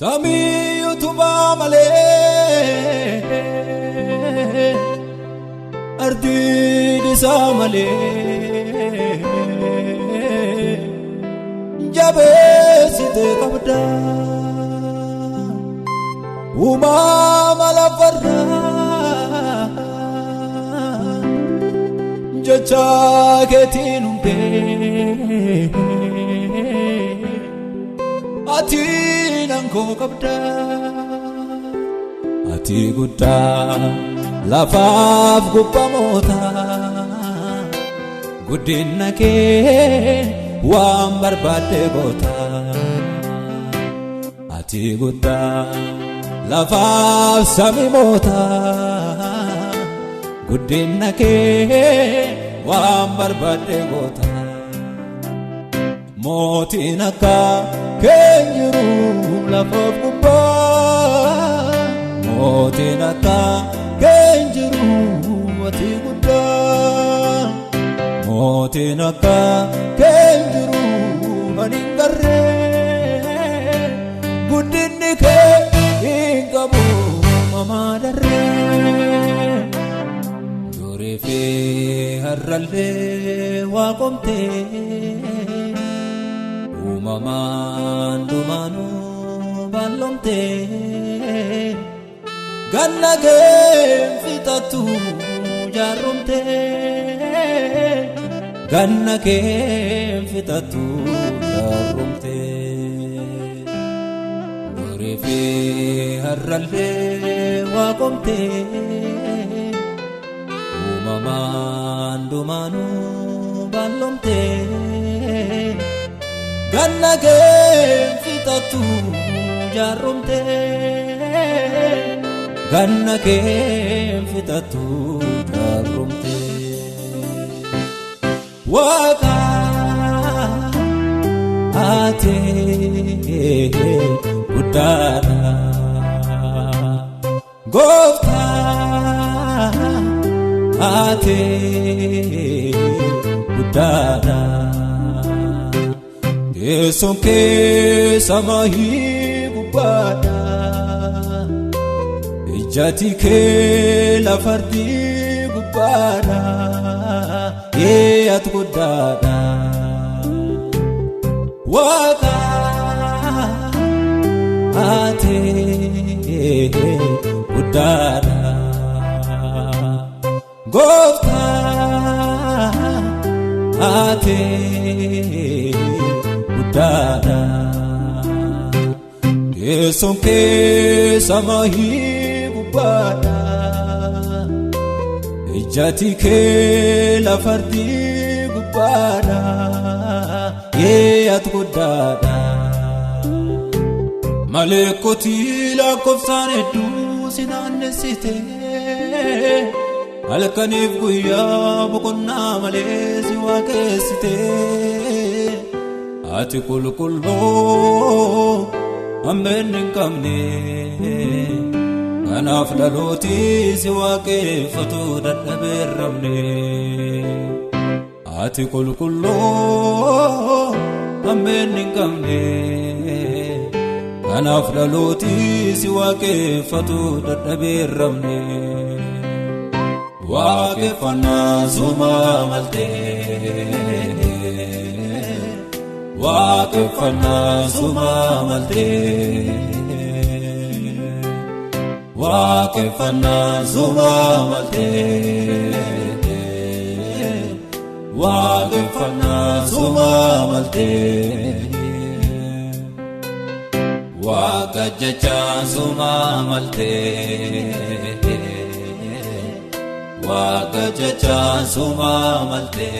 Sami utuba male ardi disa male jabe site kabda uma mala farra jacha ketinumbe ati nango kabda ati gudda lafaf gubamota guddina ke waan barbade gota ati gudda lafaf samimota guddina ke waan barbade gota motinaka kenjiru lafaf gubba motinaka kenjiru ati gudda motinaka kenjiru maningarre guddinni ke ingabu mamadarre jorefe harralle waqomte umaman dumanu balomte ganna ke fitatu jarumte ganna ke fitatu jarumte dorefe harralle waqomte umaman dumanu balomte ganna ke fitatu jarumte ganna ke fitatu jarumte waka ate udana gofta ate udana Esonke samahi gubada ijati ke lafardi gubada at gudada waka ate gudada gofta ate dada esonke samahi gubada ijati ke lafardi gubada at gudada malekoti la kofsane du sinanesite alkanif guya bukonna malezi wakesite ati kulkullo amben kamne anaf daloti siwake fatu dadberamne ati kulkullo amben kamne anaf daloti siwake fatu dadberamne wake fana zuma malte waqfana suma malte waqfana suma malte waqfana suma malte waqajacha suma malte waqajacha suma malte